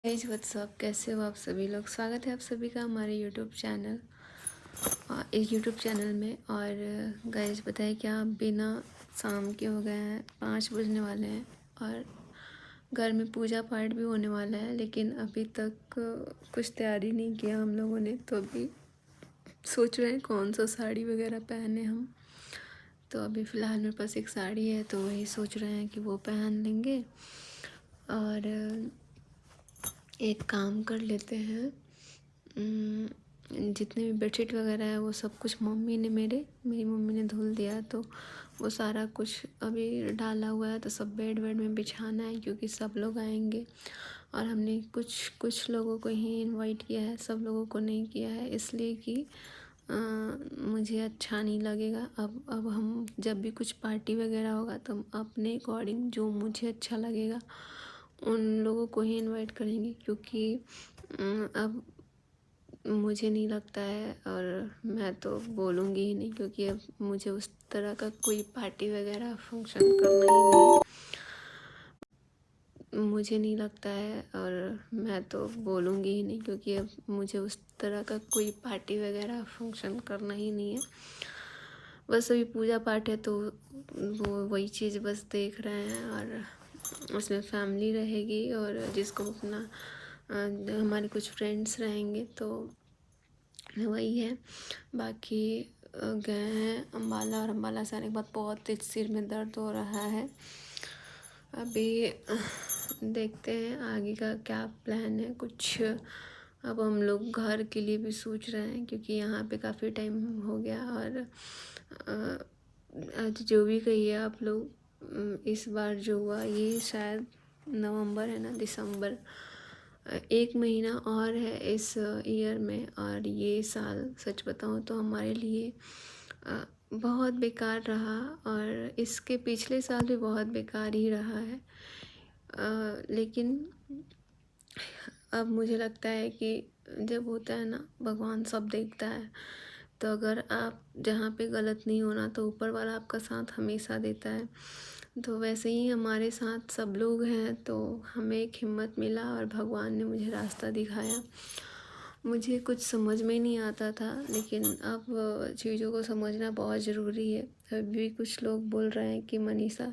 Guys what's up, कैसे हो आप सभी लोग। स्वागत है आप सभी का हमारे यूट्यूब चैनल में। और गाइज बताइए क्या बिना शाम के हो गए हैं, 5 बजने वाले हैं और घर में पूजा पाठ भी होने वाला है, लेकिन अभी तक कुछ तैयारी नहीं किया हम लोगों ने। तो अभी सोच रहे हैं कौन सा साड़ी वगैरह पहने हम। तो अभी फ़िलहाल मेरे पास एक साड़ी है, तो वही सोच रहे हैं कि वो पहन लेंगे। और एक काम कर लेते हैं, जितने भी बेडशीट वगैरह है वो सब कुछ मेरी मम्मी ने धुल दिया। तो वो सारा कुछ अभी डाला हुआ है, तो सब बेड में बिछाना है, क्योंकि सब लोग आएंगे। और हमने कुछ लोगों को ही इनवाइट किया है, सब लोगों को नहीं किया है, इसलिए कि मुझे अच्छा नहीं लगेगा। अब हम जब भी कुछ पार्टी वगैरह होगा तो हम अपने अकॉर्डिंग जो मुझे अच्छा लगेगा उन लोगों को ही इनवाइट करेंगे, क्योंकि अब मुझे नहीं लगता है, और मैं तो बोलूँगी ही नहीं, क्योंकि अब मुझे उस तरह का कोई पार्टी वगैरह फंक्शन करना ही नहीं है। मुझे नहीं लगता है, और मैं तो बोलूँगी ही नहीं, क्योंकि अब मुझे उस तरह का कोई पार्टी वगैरह फंक्शन करना ही नहीं है। बस अभी पूजा पाठ है, तो वो वही चीज़ बस देख रहे हैं। और उसमें फैमिली रहेगी, और जिसको अपना हमारे कुछ फ्रेंड्स रहेंगे, तो वही है। बाकी गए हैं अम्बाला, और अम्बाला से आने के बाद बहुत तेज सिर में दर्द हो रहा है। अभी देखते हैं आगे का क्या प्लान है कुछ। अब हम लोग घर के लिए भी सोच रहे हैं, क्योंकि यहाँ पे काफ़ी टाइम हो गया। और आज जो भी कहिए आप लोग, इस बार जो हुआ ये शायद नवंबर है ना, दिसंबर, 1 महीना और है इस ईयर में। और ये साल सच बताऊँ तो हमारे लिए बहुत बेकार रहा, और इसके पिछले साल भी बहुत बेकार ही रहा है। लेकिन अब मुझे लगता है कि जब होता है ना, भगवान सब देखता है। तो अगर आप जहाँ पे गलत नहीं होना, तो ऊपर वाला आपका साथ हमेशा देता है। तो वैसे ही हमारे साथ सब लोग हैं, तो हमें एक हिम्मत मिला, और भगवान ने मुझे रास्ता दिखाया। मुझे कुछ समझ में नहीं आता था, लेकिन अब चीज़ों को समझना बहुत ज़रूरी है। अभी भी कुछ लोग बोल रहे हैं कि मनीषा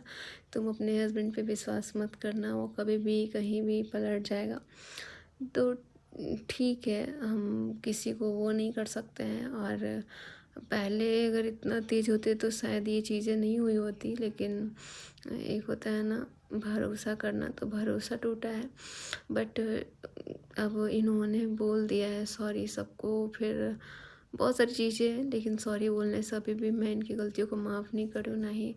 तुम अपने हस्बैंड पे विश्वास मत करना, वो कभी भी कहीं भी पलट जाएगा। तो ठीक है, हम किसी को वो नहीं कर सकते हैं। और पहले अगर इतना तेज़ होते तो शायद ये चीज़ें नहीं हुई होती, लेकिन एक होता है ना भरोसा करना, तो भरोसा टूटा है। बट अब इन्होंने बोल दिया है सॉरी सबको, फिर बहुत सारी चीज़ें हैं, लेकिन सॉरी बोलने से अभी भी मैं इनकी गलतियों को माफ़ नहीं कर रही हूँ। ना ही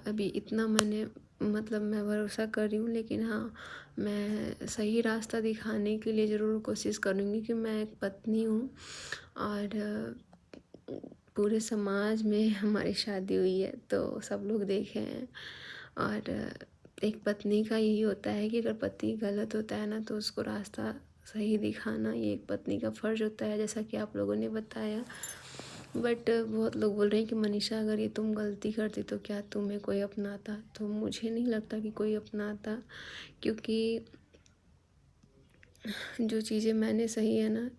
अभी इतना मैं भरोसा कर रही हूँ। लेकिन हाँ, मैं सही रास्ता दिखाने के लिए ज़रूर कोशिश करूँगी कि मैं एक पत्नी हूँ, और पूरे समाज में हमारी शादी हुई है, तो सब लोग देखे हैं। और एक पत्नी का यही होता है कि अगर पति गलत होता है ना, तो उसको रास्ता सही दिखाना ये एक पत्नी का फ़र्ज़ होता है, जैसा कि आप लोगों ने बताया। बट बहुत लोग बोल रहे हैं कि मनीषा अगर ये तुम गलती करती तो क्या तुम्हें कोई अपनाता। तो मुझे नहीं लगता कि कोई अपनाता, क्योंकि जो चीज़ें मैंने सही है ना,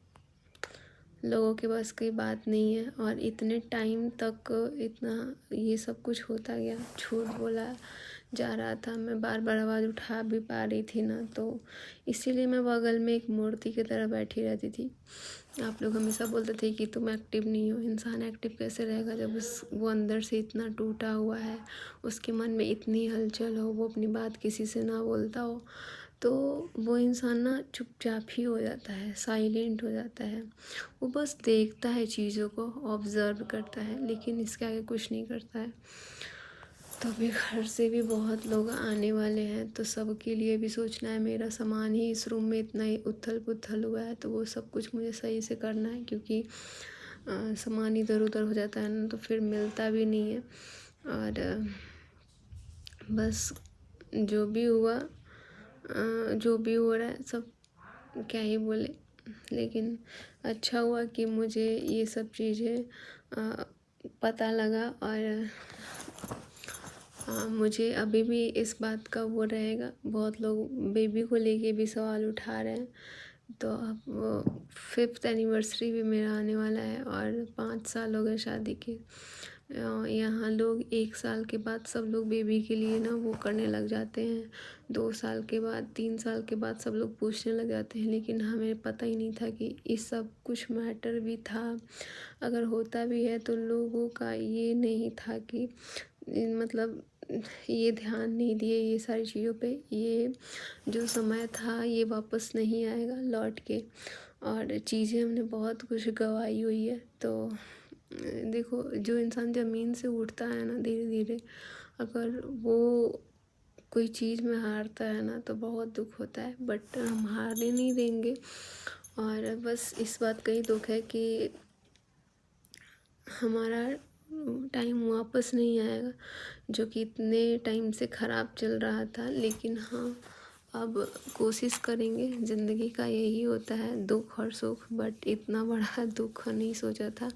लोगों के बस की बात नहीं है। और इतने टाइम तक इतना ये सब कुछ होता गया, झूठ बोला जा रहा था, मैं बार बार आवाज़ उठा भी पा रही थी ना, तो इसीलिए मैं बगल में एक मूर्ति की तरह बैठी रहती थी। आप लोग हमेशा बोलते थे कि तुम एक्टिव नहीं हो। इंसान एक्टिव कैसे रहेगा जब वो अंदर से इतना टूटा हुआ है, उसके मन में इतनी हलचल हो, वो अपनी बात किसी से ना बोलता हो। तो वो इंसान ना चुपचाप ही हो जाता है, साइलेंट हो जाता है। वो बस देखता है, चीज़ों को ऑब्ज़र्व करता है, लेकिन इसके आगे कुछ नहीं करता है। तो अभी घर से भी बहुत लोग आने वाले हैं, तो सबके लिए भी सोचना है। मेरा सामान ही इस रूम में इतना ही उथल पुथल हुआ है, तो वो सब कुछ मुझे सही से करना है, क्योंकि सामान इधर उधर हो जाता है ना, तो फिर मिलता भी नहीं है। और बस जो भी हुआ, जो भी हो रहा है सब, क्या ही बोले। लेकिन अच्छा हुआ कि मुझे ये सब चीज़ें पता लगा, और मुझे अभी भी इस बात का वो रहेगा, बहुत लोग बेबी को लेके भी सवाल उठा रहे हैं। तो अब वो 5th एनिवर्सरी भी मेरा आने वाला है और 5 साल हो गए शादी के। यहाँ लोग 1 साल के बाद सब लोग बेबी के लिए ना वो करने लग जाते हैं, 2 साल के बाद 3 साल के बाद सब लोग पूछने लग जाते हैं। लेकिन हमें पता ही नहीं था कि इस सब कुछ मैटर भी था। अगर होता भी है तो लोगों का ये नहीं था कि मतलब ये ध्यान नहीं दिए ये सारी चीज़ों पे। ये जो समय था ये वापस नहीं आएगा लौट के, और चीज़ें हमने बहुत कुछ गंवाई हुई है। तो देखो, जो इंसान ज़मीन से उठता है ना धीरे धीरे, अगर वो कोई चीज़ में हारता है ना तो बहुत दुख होता है, बट हम हारने नहीं देंगे। और बस इस बात का ही दुख है कि हमारा टाइम वापस नहीं आएगा, जो कि इतने टाइम से ख़राब चल रहा था। लेकिन हाँ, अब कोशिश करेंगे। ज़िंदगी का यही होता है, दुख और सुख, बट इतना बड़ा दुख नहीं सोचा था।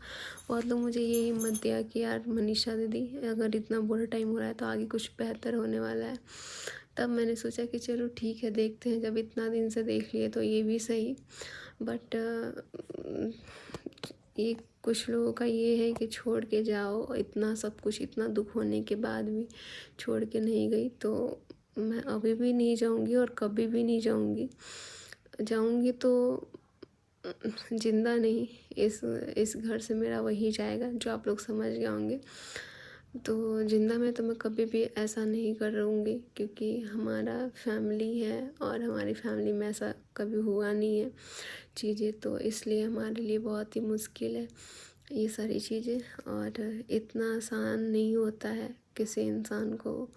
बहुत लोग मुझे ये हिम्मत दिया कि यार मनीषा दीदी, अगर इतना बुरा टाइम हो रहा है तो आगे कुछ बेहतर होने वाला है। तब मैंने सोचा कि चलो ठीक है, देखते हैं, जब इतना दिन से देख लिए तो ये भी सही। बट ये कुछ लोगों का ये है कि छोड़ के जाओ, इतना सब कुछ, इतना दुख होने के बाद भी छोड़ के नहीं गई। तो मैं अभी भी नहीं जाऊंगी और कभी भी नहीं जाऊंगी। जाऊंगी तो जिंदा नहीं, इस घर से मेरा वही जाएगा, जो आप लोग समझ गए होंगे। तो जिंदा में तो मैं कभी भी ऐसा नहीं करूँगी, क्योंकि हमारा फैमिली है और हमारी फैमिली में ऐसा कभी हुआ नहीं है चीज़ें। तो इसलिए हमारे लिए बहुत ही मुश्किल है ये सारी चीज़ें, और इतना आसान नहीं होता है किसी इंसान को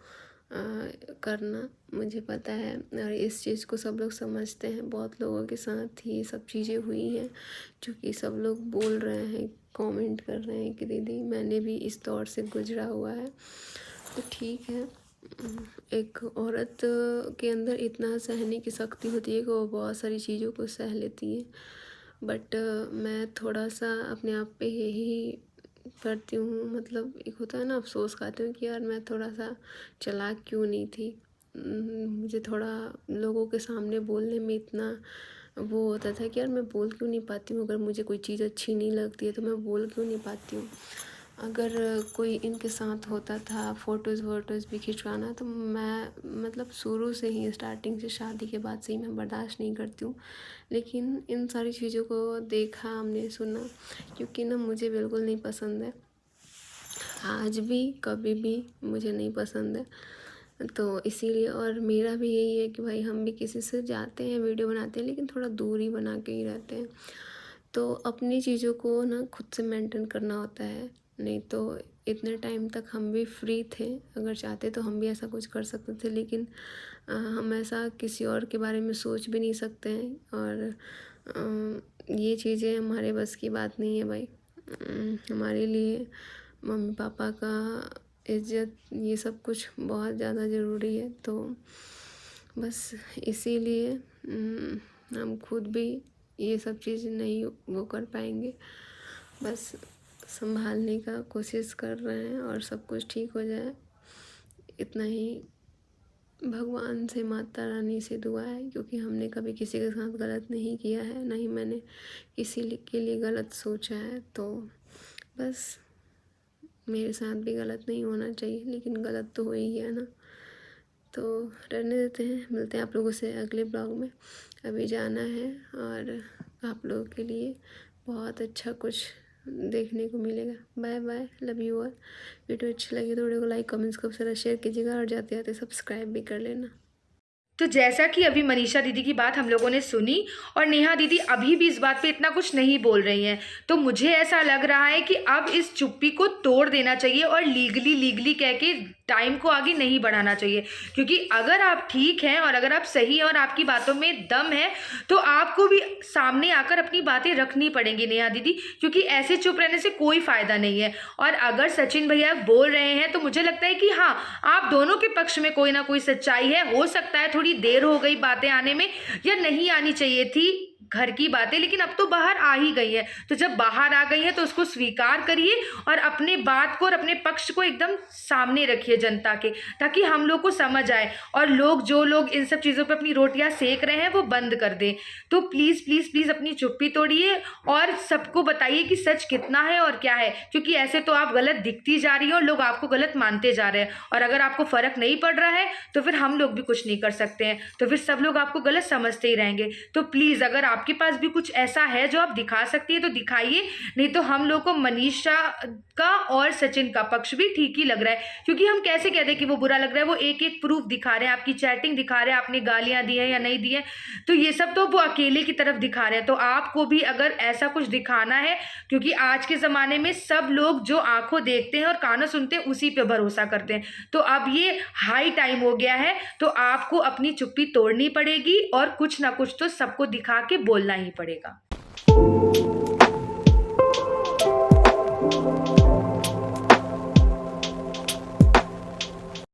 करना, मुझे पता है। और इस चीज़ को सब लोग समझते हैं। बहुत लोगों के साथ ये सब चीज़ें हुई हैं, जो कि सब लोग बोल रहे हैं, कमेंट कर रहे हैं कि दीदी मैंने भी इस दौर से गुजरा हुआ है। तो ठीक है, एक औरत के अंदर इतना सहने की शक्ति होती है कि वो बहुत सारी चीज़ों को सह लेती है। बट मैं थोड़ा सा अपने आप पे यही करती हूँ, मतलब एक होता है ना, अफसोस खाती हूँ कि यार मैं थोड़ा सा चालाक क्यों नहीं थी। मुझे थोड़ा लोगों के सामने बोलने में इतना वो होता था कि यार मैं बोल क्यों नहीं पाती हूँ। अगर मुझे कोई चीज़ अच्छी नहीं लगती है तो मैं बोल क्यों नहीं पाती हूँ। अगर कोई इनके साथ होता था फ़ोटोज़ वोटोज़ भी खिंचवाना, तो मैं मतलब शुरू से ही, स्टार्टिंग से, शादी के बाद से ही मैं बर्दाश्त नहीं करती हूँ। लेकिन इन सारी चीज़ों को देखा हमने, सुना, क्योंकि ना मुझे बिल्कुल नहीं पसंद है, आज भी कभी भी मुझे नहीं पसंद है। तो इसीलिए, और मेरा भी यही है कि भाई हम भी किसी से जाते हैं, वीडियो बनाते हैं, लेकिन थोड़ा दूरी बना के ही रहते हैं। तो अपनी चीज़ों को ना खुद से मेंटेन करना होता है, नहीं तो इतने टाइम तक हम भी फ्री थे, अगर चाहते तो हम भी ऐसा कुछ कर सकते थे। लेकिन हम ऐसा किसी और के बारे में सोच भी नहीं सकते हैं, और ये चीज़ें हमारे बस की बात नहीं है भाई। हमारे लिए मम्मी पापा का इज़्ज़त, ये सब कुछ बहुत ज़्यादा ज़रूरी है। तो बस इसीलिए हम खुद भी ये सब चीज़ नहीं वो कर पाएंगे। बस संभालने का कोशिश कर रहे हैं और सब कुछ ठीक हो जाए, इतना ही भगवान से, माता रानी से दुआ है। क्योंकि हमने कभी किसी के साथ गलत नहीं किया है, ना ही मैंने किसी के लिए गलत सोचा है। तो बस मेरे साथ भी गलत नहीं होना चाहिए, लेकिन गलत तो हो ही गया ना। तो रहने देते हैं, मिलते हैं आप लोगों से अगले ब्लॉग में। अभी जाना है, और आप लोगों के लिए बहुत अच्छा कुछ देखने को मिलेगा। Bye bye, love you all. Video अच्छी लगी तो वीडियो को लाइक, कमेंट्स खूब सारा शेयर कीजिएगा, और जाते जाते सब्सक्राइब भी कर लेना। तो जैसा कि अभी मनीषा दीदी की बात हम लोगों ने सुनी, और नेहा दीदी अभी भी इस बात पे इतना कुछ नहीं बोल रही हैं, तो मुझे ऐसा लग रहा है कि अब इस चुप्पी को तोड़ देना चाहिए और लीगली कह के टाइम को आगे नहीं बढ़ाना चाहिए। क्योंकि अगर आप ठीक हैं और अगर आप सही हैं और आपकी बातों में दम है, तो आपको भी सामने आकर अपनी बातें रखनी पड़ेंगी नेहा दीदी, क्योंकि ऐसे चुप रहने से कोई फ़ायदा नहीं है। और अगर सचिन भैया बोल रहे हैं तो मुझे लगता है कि हाँ, आप दोनों के पक्ष में कोई ना कोई सच्चाई है। हो सकता है थोड़ी देर हो गई बातें आने में, या नहीं आनी चाहिए थी। घर की बात है, लेकिन अब तो बाहर आ ही गई है। तो जब बाहर आ गई है तो उसको स्वीकार करिए और अपने बात को और अपने पक्ष को एकदम सामने रखिए जनता के, ताकि हम लोग को समझ आए और जो लोग इन सब चीज़ों पे अपनी रोटियां सेक रहे हैं वो बंद कर दें। तो प्लीज़ प्लीज़ प्लीज़ अपनी चुप्पी तोड़िए और सबको बताइए कि सच कितना है और क्या है, क्योंकि ऐसे तो आप गलत दिखती जा रही हैं और लोग आपको गलत मानते जा रहे हैं, और अगर आपको फ़र्क नहीं पड़ रहा है तो फिर हम लोग भी कुछ नहीं कर सकते हैं, तो फिर सब लोग आपको गलत समझते ही रहेंगे। तो प्लीज़ अगर आपके पास भी कुछ ऐसा है जो आप दिखा सकती है तो दिखाइए, नहीं तो हम लोग को मनीषा का और सचिन का पक्ष भी ठीक ही लग रहा है, क्योंकि हम कैसे कहते हैं कि वो बुरा लग रहा है, वो एक एक प्रूफ दिखा रहे हैं, आपकी चैटिंग दिखा रहे हैं, आपने गालियां दी हैं या नहीं दी हैं, तो ये सब तो वो अकेले की तरफ दिखा रहे हैं। तो आपको भी अगर ऐसा कुछ दिखाना है, क्योंकि आज के ज़माने में सब लोग जो आंखों देखते हैं और कानों सुनते हैं उसी पे भरोसा करते हैं, तो अब ये हाई टाइम हो गया है, तो आपको अपनी चुप्पी तोड़नी पड़ेगी और कुछ ना कुछ तो सबको दिखा के बोलना ही पड़ेगा।